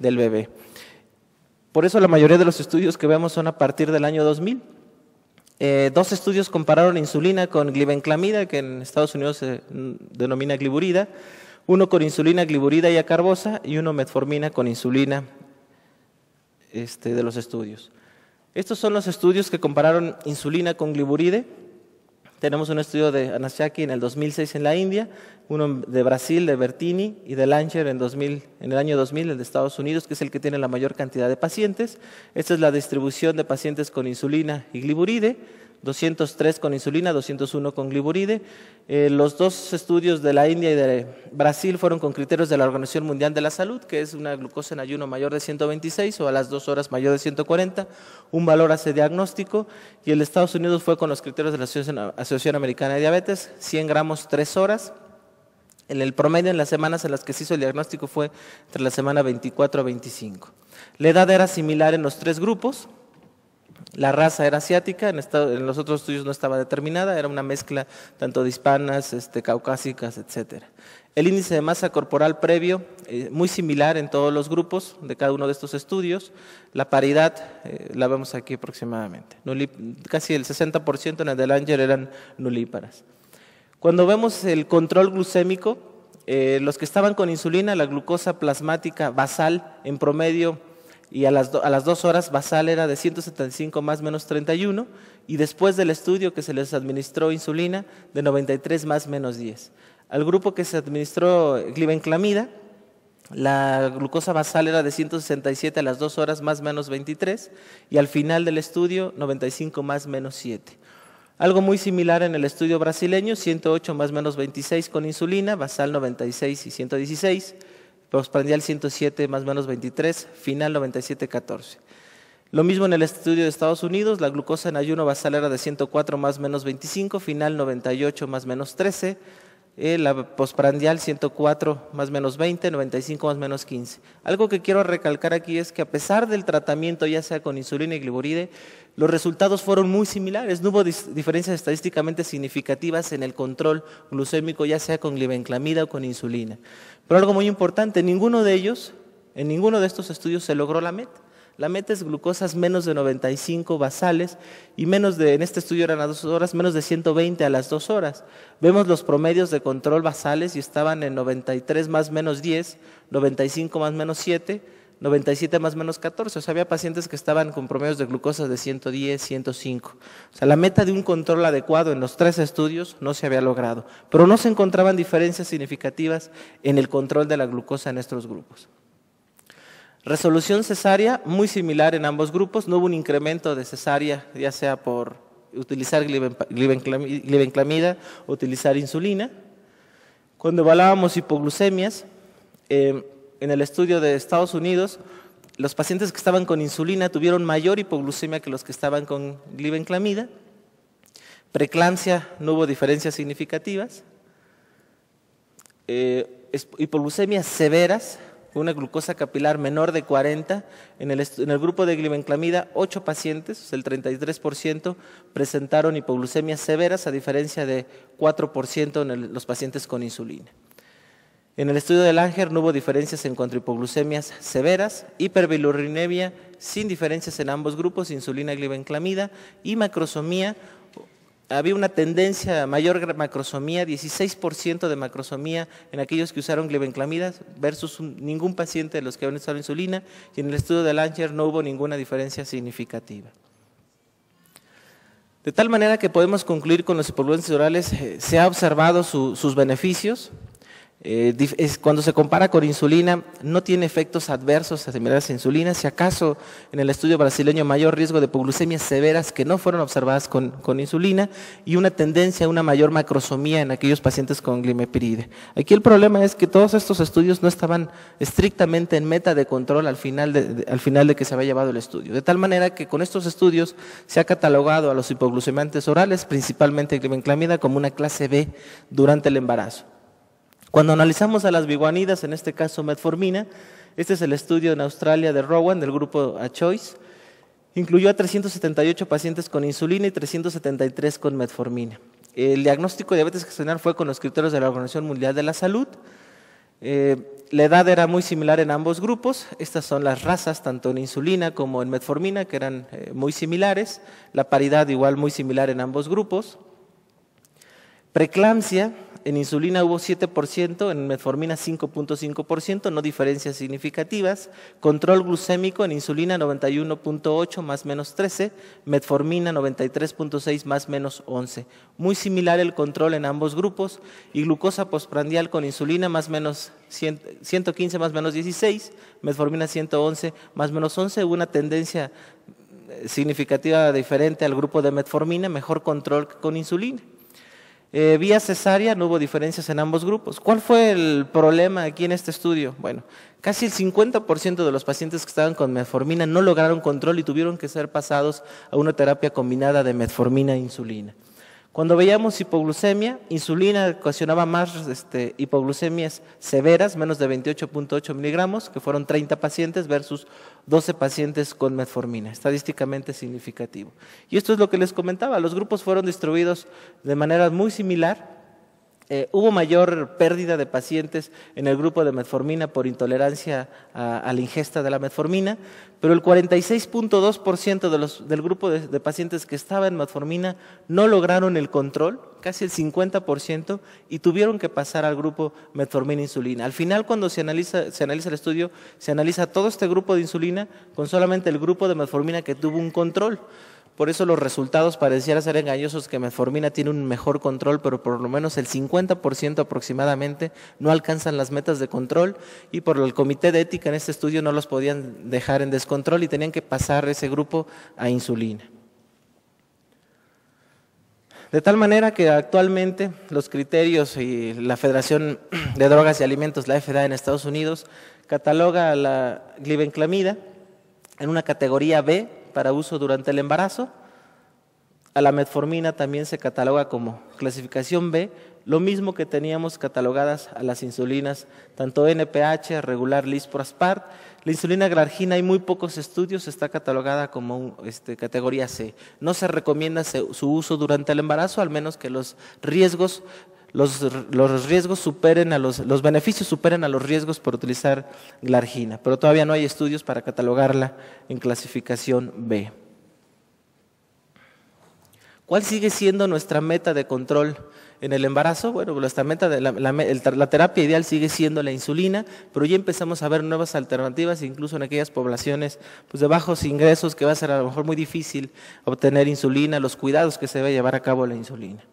del bebé. Por eso la mayoría de los estudios que vemos son a partir del año 2000. Dos estudios compararon insulina con glibenclamida, que en Estados Unidos se denomina gliburida, uno con insulina, gliburida y acarbosa, y uno metformina con insulina de los estudios. Estos son los estudios que compararon insulina con gliburide. Tenemos un estudio de Anashaki en el 2006 en la India, uno de Brasil, de Bertini, y de Langer en el año 2000, el de Estados Unidos, que es el que tiene la mayor cantidad de pacientes. Esta es la distribución de pacientes con insulina y gliburide, 203 con insulina, 201 con gliburide. Los dos estudios de la India y de Brasil fueron con criterios de la Organización Mundial de la Salud, que es una glucosa en ayuno mayor de 126 o a las 2 horas mayor de 140, un valor hace diagnóstico, y el de Estados Unidos fue con los criterios de la Asociación Americana de Diabetes, 100 gramos 3 horas. En el promedio en las semanas en las que se hizo el diagnóstico fue entre la semana 24 a 25. La edad era similar en los tres grupos. La raza era asiática, en los otros estudios no estaba determinada, era una mezcla tanto de hispanas, caucásicas, etc. El índice de masa corporal previo, muy similar en todos los grupos de cada uno de estos estudios. La paridad la vemos aquí aproximadamente. Casi el 60% en el de Langer eran nulíparas. Cuando vemos el control glucémico, los que estaban con insulina, la glucosa plasmática basal en promedio, y a las 2 horas basal era de 175 más menos 31, y después del estudio que se les administró insulina, de 93 más menos 10. Al grupo que se administró glibenclamida, la glucosa basal era de 167 a las 2 horas más menos 23, y al final del estudio 95 más menos 7. Algo muy similar en el estudio brasileño, 108 más menos 26 con insulina, basal 96 y 116, postprandial 107 más menos 23, final 97-14. Lo mismo en el estudio de Estados Unidos, la glucosa en ayuno basal era de 104 más menos 25, final 98 más menos 13, la postprandial 104 más menos 20, 95 más menos 15. Algo que quiero recalcar aquí es que a pesar del tratamiento, ya sea con insulina y gliburide, los resultados fueron muy similares, no hubo diferencias estadísticamente significativas en el control glucémico, ya sea con glibenclamida o con insulina. Pero algo muy importante, en ninguno de estos estudios se logró la meta. La meta es glucosas menos de 95 basales y en este estudio eran a 2 horas, menos de 120 a las 2 horas. Vemos los promedios de control basales y estaban en 93 más menos 10, 95 más menos 7, 97 más menos 14. O sea, había pacientes que estaban con promedios de glucosas de 110, 105. O sea, la meta de un control adecuado en los 3 estudios no se había logrado, pero no se encontraban diferencias significativas en el control de la glucosa en estos grupos. Resolución cesárea, muy similar en ambos grupos, no hubo un incremento de cesárea, ya sea por utilizar glibenclamida o utilizar insulina. Cuando evaluábamos hipoglucemias, en el estudio de Estados Unidos, los pacientes que estaban con insulina tuvieron mayor hipoglucemia que los que estaban con glibenclamida. Preeclampsia, no hubo diferencias significativas. Hipoglucemias severas, una glucosa capilar menor de 40, en el grupo de glibenclamida 8 pacientes, el 33%, presentaron hipoglucemias severas a diferencia de 4% en los pacientes con insulina. En el estudio de Langer no hubo diferencias en cuanto a hipoglucemias severas, hiperbilirubinemia sin diferencias en ambos grupos, insulina, glibenclamida, y macrosomía. Había una tendencia a mayor macrosomía, 16% de macrosomía en aquellos que usaron glibenclamida versus ningún paciente de los que habían usado insulina, y en el estudio de Langer no hubo ninguna diferencia significativa. De tal manera que podemos concluir con los hipoglucemias orales, se ha observado sus beneficios. Cuando se compara con insulina, no tiene efectos adversos similares a insulina. Si acaso en el estudio brasileño mayor riesgo de hipoglucemias severas que no fueron observadas con insulina, y una tendencia a una mayor macrosomía en aquellos pacientes con glimepiride. Aquí el problema es que todos estos estudios no estaban estrictamente en meta de control al final de que se había llevado el estudio. De tal manera que con estos estudios se ha catalogado a los hipoglucemiantes orales, principalmente glibenclamida, como una clase B durante el embarazo. Cuando analizamos a las biguanidas, en este caso metformina, este es el estudio en Australia de Rowan, del grupo A-Choice, incluyó a 378 pacientes con insulina y 373 con metformina. El diagnóstico de diabetes gestacional fue con los criterios de la Organización Mundial de la Salud. La edad era muy similar en ambos grupos. Estas son las razas, tanto en insulina como en metformina, que eran muy similares. La paridad igual muy similar en ambos grupos. Preeclampsia, en insulina hubo 7%, en metformina 5.5%, no diferencias significativas. Control glucémico en insulina 91.8 más menos 13, metformina 93.6 más menos 11. Muy similar el control en ambos grupos. Y glucosa postprandial con insulina más menos 115 más menos 16, metformina 111 más menos 11. Hubo una tendencia significativa diferente al grupo de metformina, mejor control que con insulina. Vía cesárea no hubo diferencias en ambos grupos. ¿Cuál fue el problema aquí en este estudio? Bueno, casi el 50% de los pacientes que estaban con metformina no lograron control y tuvieron que ser pasados a una terapia combinada de metformina e insulina. Cuando veíamos hipoglucemia, insulina ocasionaba más hipoglucemias severas, menos de 28.8 miligramos, que fueron 30 pacientes versus 12 pacientes con metformina, estadísticamente significativo. Y esto es lo que les comentaba, los grupos fueron distribuidos de manera muy similar. Hubo mayor pérdida de pacientes en el grupo de metformina por intolerancia a la ingesta de la metformina, pero el 46.2% del grupo de pacientes que estaba en metformina no lograron el control, casi el 50%, y tuvieron que pasar al grupo metformina-insulina. Al final, cuando se analiza el estudio, se analiza todo este grupo de insulina con solamente el grupo de metformina que tuvo un control. Por eso los resultados parecieran ser engañosos, que metformina tiene un mejor control, pero por lo menos el 50% aproximadamente no alcanzan las metas de control, y por el comité de ética en este estudio no los podían dejar en descontrol y tenían que pasar ese grupo a insulina. De tal manera que actualmente los criterios y la Federación de Drogas y Alimentos, la FDA en Estados Unidos, cataloga a la glibenclamida en una categoría B, para uso durante el embarazo. A la metformina también se cataloga como clasificación B, lo mismo que teníamos catalogadas a las insulinas, tanto NPH, regular, Lispro-Aspart. La insulina glargina, hay muy pocos estudios, está catalogada como categoría C. No se recomienda su uso durante el embarazo, al menos que los riesgos superen los beneficios superen a los riesgos por utilizar glargina, pero todavía no hay estudios para catalogarla en clasificación B. ¿Cuál sigue siendo nuestra meta de control en el embarazo? Bueno, nuestra meta la terapia ideal sigue siendo la insulina, pero ya empezamos a ver nuevas alternativas, incluso en aquellas poblaciones de bajos ingresos, que va a ser a lo mejor muy difícil obtener insulina, los cuidados que se debe llevar a cabo la insulina.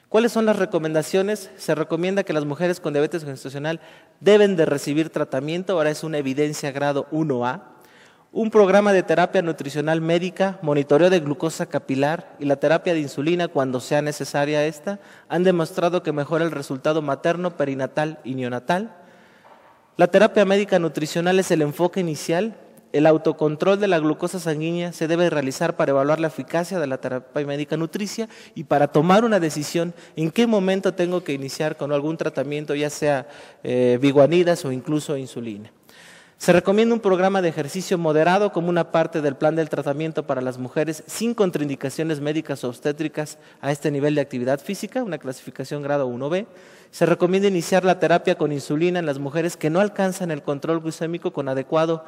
¿Cuáles son las recomendaciones? Se recomienda que las mujeres con diabetes gestacional deben de recibir tratamiento, ahora es una evidencia grado 1A, un programa de terapia nutricional médica, monitoreo de glucosa capilar y la terapia de insulina cuando sea necesaria esta, han demostrado que mejora el resultado materno, perinatal y neonatal. La terapia médica nutricional es el enfoque inicial. El autocontrol de la glucosa sanguínea se debe realizar para evaluar la eficacia de la terapia médica nutricia y para tomar una decisión en qué momento tengo que iniciar con algún tratamiento, ya sea biguanidas o incluso insulina. Se recomienda un programa de ejercicio moderado como una parte del plan del tratamiento para las mujeres sin contraindicaciones médicas o obstétricas a este nivel de actividad física, una clasificación grado 1B. Se recomienda iniciar la terapia con insulina en las mujeres que no alcanzan el control glucémico con adecuada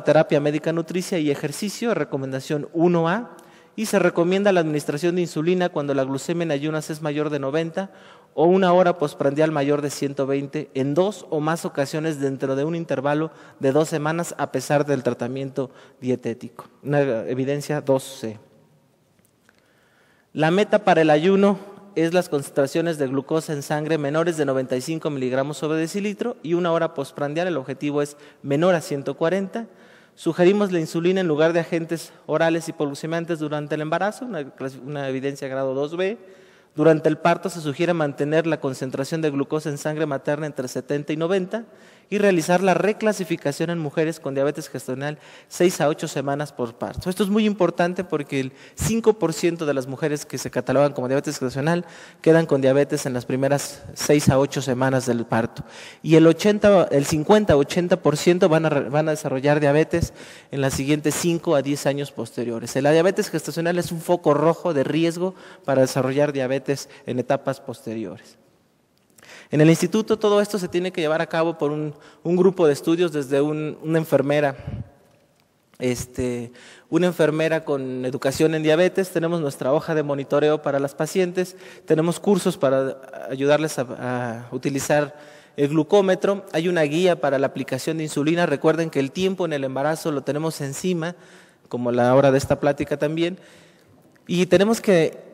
terapia médica nutricia y ejercicio, recomendación 1A, y se recomienda la administración de insulina cuando la glucemia en ayunas es mayor de 90 o una hora postprandial mayor de 120 en 2 o más ocasiones dentro de un intervalo de 2 semanas a pesar del tratamiento dietético. Una evidencia 2C. La meta para el ayuno es las concentraciones de glucosa en sangre menores de 95 miligramos sobre decilitro y una hora postprandial, el objetivo es menor a 140. Sugerimos la insulina en lugar de agentes orales hipoglucemiantes durante el embarazo, una evidencia grado 2B. Durante el parto se sugiere mantener la concentración de glucosa en sangre materna entre 70 y 90 y realizar la reclasificación en mujeres con diabetes gestacional 6 a 8 semanas por parto. Esto es muy importante porque el 5% de las mujeres que se catalogan como diabetes gestacional quedan con diabetes en las primeras 6 a 8 semanas del parto. Y el 50-80% van a desarrollar diabetes en las siguientes 5 a 10 años posteriores. La diabetes gestacional es un foco rojo de riesgo para desarrollar diabetes en etapas posteriores. En el instituto todo esto se tiene que llevar a cabo por un grupo de estudios desde una enfermera, una enfermera con educación en diabetes, tenemos nuestra hoja de monitoreo para las pacientes, tenemos cursos para ayudarles a utilizar el glucómetro, hay una guía para la aplicación de insulina. Recuerden que el tiempo en el embarazo lo tenemos encima, como la hora de esta plática también, y tenemos que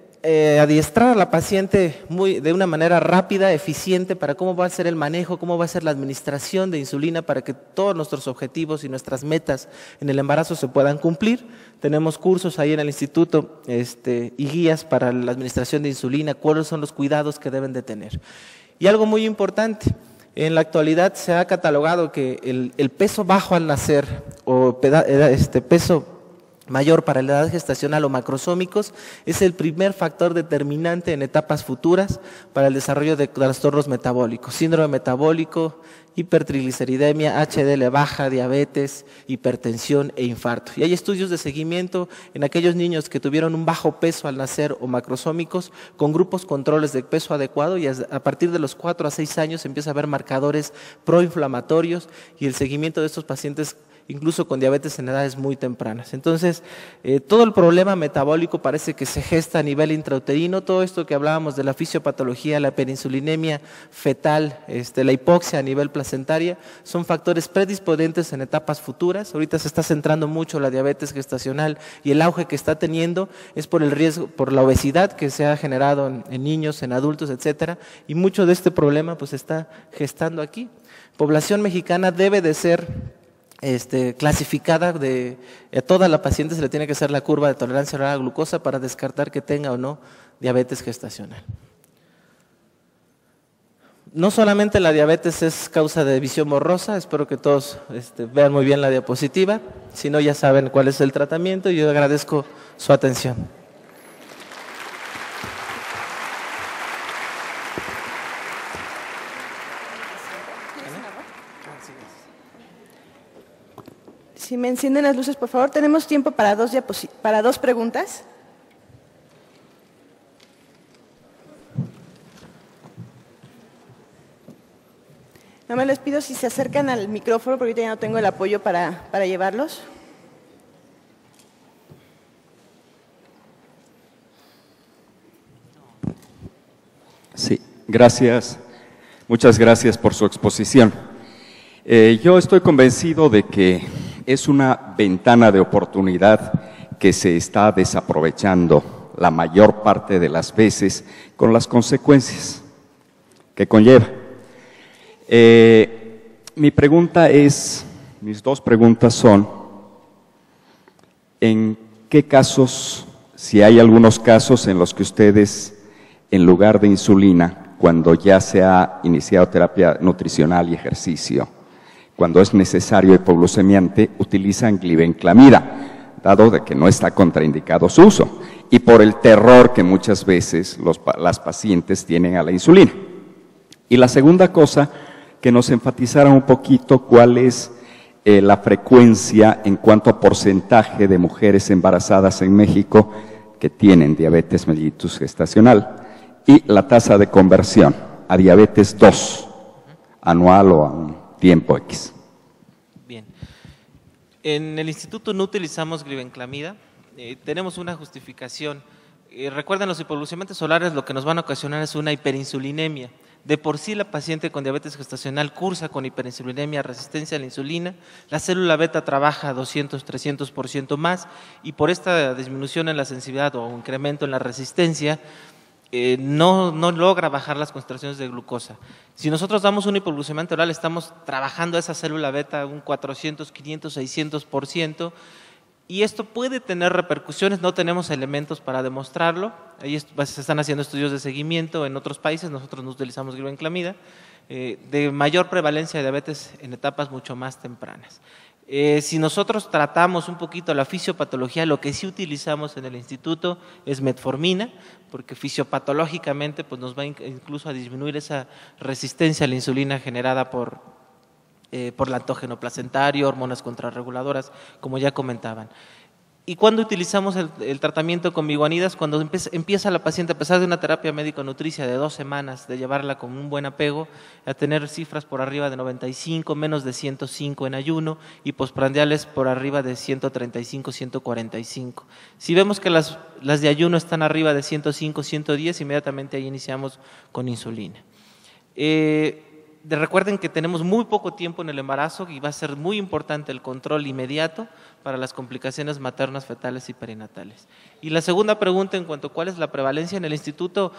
adiestrar a la paciente de una manera rápida, eficiente, para cómo va a ser el manejo, cómo va a ser la administración de insulina para que todos nuestros objetivos y nuestras metas en el embarazo se puedan cumplir. Tenemos cursos ahí en el instituto y guías para la administración de insulina, cuáles son los cuidados que deben de tener. Y algo muy importante, en la actualidad se ha catalogado que el peso bajo al nacer o peso mayor para la edad gestacional o macrosómicos es el primer factor determinante en etapas futuras para el desarrollo de trastornos metabólicos, síndrome metabólico, hipertrigliceridemia, HDL baja, diabetes, hipertensión e infarto. Y hay estudios de seguimiento en aquellos niños que tuvieron un bajo peso al nacer o macrosómicos con grupos controles de peso adecuado, y a partir de los 4 a 6 años se empieza a ver marcadores proinflamatorios y el seguimiento de estos pacientes incluso con diabetes en edades muy tempranas. Entonces, todo el problema metabólico parece que se gesta a nivel intrauterino. Todo esto que hablábamos de la fisiopatología, la hiperinsulinemia fetal, la hipoxia a nivel placentaria, son factores predisponentes en etapas futuras. Ahorita se está centrando mucho la diabetes gestacional y el auge que está teniendo es por el riesgo, por la obesidad que se ha generado en niños, en adultos, etcétera, y mucho de este problema pues se está gestando aquí. Población mexicana debe de ser clasificada, a toda la paciente se le tiene que hacer la curva de tolerancia oral a glucosa para descartar que tenga o no diabetes gestacional. No solamente la diabetes es causa de visión borrosa, espero que todos vean muy bien la diapositiva, si no ya saben cuál es el tratamiento y yo agradezco su atención. Si me encienden las luces, por favor. Tenemos tiempo para dos preguntas. Nada más les pido si se acercan al micrófono, porque ahorita ya no tengo el apoyo para llevarlos. Sí, gracias. Muchas gracias por su exposición. Yo estoy convencido de que es una ventana de oportunidad que se está desaprovechando la mayor parte de las veces con las consecuencias que conlleva. Mis dos preguntas son, ¿en qué casos, si hay algunos casos en los que ustedes, en lugar de insulina, cuando ya se ha iniciado terapia nutricional y ejercicio, cuando es necesario hipoglucemiante, utilizan glibenclamida, dado de que no está contraindicado su uso, y por el terror que muchas veces las pacientes tienen a la insulina? Y la segunda cosa, que nos enfatizara un poquito cuál es la frecuencia en cuanto a porcentaje de mujeres embarazadas en México que tienen diabetes mellitus gestacional, y la tasa de conversión a diabetes 2, anual o a un tiempo X. Bien. En el instituto no utilizamos glibenclamida, tenemos una justificación. Recuerden, los hipoglucemiantes solares lo que nos van a ocasionar es una hiperinsulinemia. De por sí la paciente con diabetes gestacional cursa con hiperinsulinemia, resistencia a la insulina, la célula beta trabaja 200, 300% más, y por esta disminución en la sensibilidad o incremento en la resistencia, no logra bajar las concentraciones de glucosa. Si nosotros damos un hipoglucemiante oral, estamos trabajando esa célula beta un 400, 500, 600%, y esto puede tener repercusiones. No tenemos elementos para demostrarlo. Ahí se están haciendo estudios de seguimiento en otros países, nosotros no utilizamos glibenclamida, de mayor prevalencia de diabetes en etapas mucho más tempranas. Si nosotros tratamos un poquito la fisiopatología, lo que sí utilizamos en el instituto es metformina, porque fisiopatológicamente pues nos va incluso a disminuir esa resistencia a la insulina generada por el antógeno placentario, hormonas contrarreguladoras, como ya comentaban. ¿Y cuándo utilizamos el tratamiento con biguanidas? Cuando empieza la paciente, a pesar de una terapia médico-nutricia de 2 semanas, de llevarla con un buen apego, a tener cifras por arriba de 95, menos de 105 en ayuno y postprandiales por arriba de 135, 145. Si vemos que las de ayuno están arriba de 105, 110, inmediatamente ahí iniciamos con insulina. Recuerden que tenemos muy poco tiempo en el embarazo y va a ser muy importante el control inmediato para las complicaciones maternas, fetales y perinatales. Y la segunda pregunta en cuanto a cuál es la prevalencia en el instituto,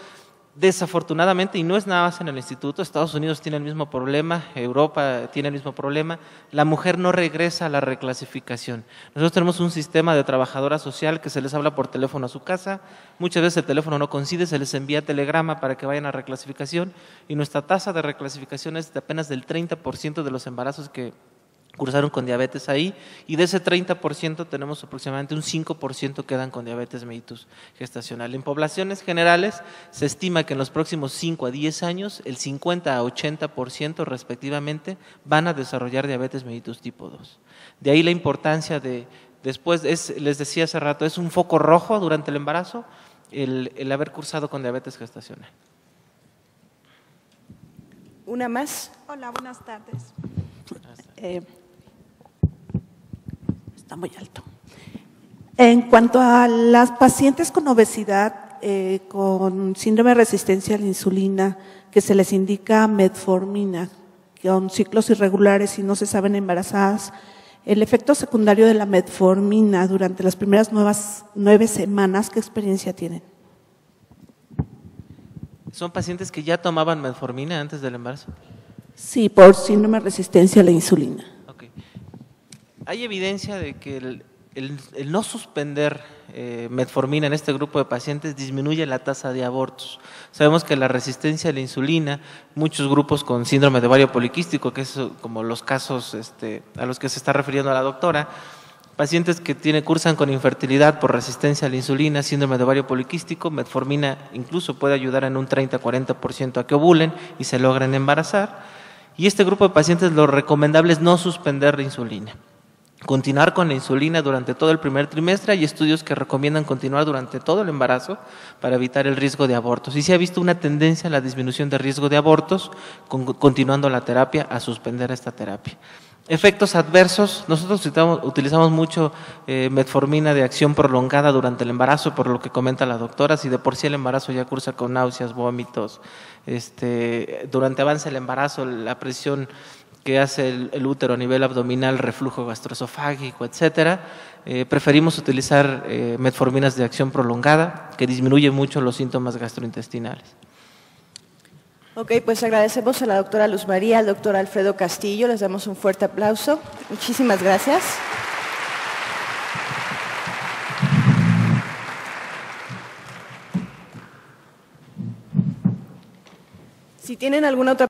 desafortunadamente, y no es nada más en el instituto, Estados Unidos tiene el mismo problema, Europa tiene el mismo problema, la mujer no regresa a la reclasificación. Nosotros tenemos un sistema de trabajadora social que se les habla por teléfono a su casa, muchas veces el teléfono no coincide, se les envía telegrama para que vayan a reclasificación y nuestra tasa de reclasificación es de apenas del 30% de los embarazos que cursaron con diabetes ahí, y de ese 30% tenemos aproximadamente un 5% quedan con diabetes mellitus gestacional. En poblaciones generales se estima que en los próximos 5 a 10 años el 50 a 80% respectivamente van a desarrollar diabetes mellitus tipo 2. De ahí la importancia de, después, les decía hace rato, es un foco rojo durante el embarazo el haber cursado con diabetes gestacional. Una más. Hola, buenas tardes. Está muy alto. En cuanto a las pacientes con obesidad, con síndrome de resistencia a la insulina, que se les indica metformina, con ciclos irregulares y no se saben embarazadas, el efecto secundario de la metformina durante las primeras 9 semanas, ¿qué experiencia tienen? ¿Son pacientes que ya tomaban metformina antes del embarazo? Sí, por síndrome de resistencia a la insulina. Okay. Hay evidencia de que el no suspender metformina en este grupo de pacientes disminuye la tasa de abortos. Sabemos que la resistencia a la insulina, muchos grupos con síndrome de ovario poliquístico, que es como los casos a los que se está refiriendo la doctora, pacientes que cursan con infertilidad por resistencia a la insulina, síndrome de ovario poliquístico, metformina incluso puede ayudar en un 30-40% a que ovulen y se logren embarazar. Y este grupo de pacientes lo recomendable es no suspender la insulina. Continuar con la insulina durante todo el primer trimestre. Hay estudios que recomiendan continuar durante todo el embarazo para evitar el riesgo de abortos. Y se ha visto una tendencia en la disminución de riesgo de abortos, continuando la terapia, a suspender esta terapia. Efectos adversos, nosotros utilizamos mucho metformina de acción prolongada durante el embarazo, por lo que comenta la doctora, si de por sí el embarazo ya cursa con náuseas, vómitos, durante avance el embarazo, la presión que hace el útero a nivel abdominal, reflujo gastroesofágico, etcétera, preferimos utilizar metforminas de acción prolongada, que disminuye mucho los síntomas gastrointestinales. Ok, pues agradecemos a la doctora Luz María, al doctor Alfredo Castillo, les damos un fuerte aplauso. Muchísimas gracias. Si tienen alguna otra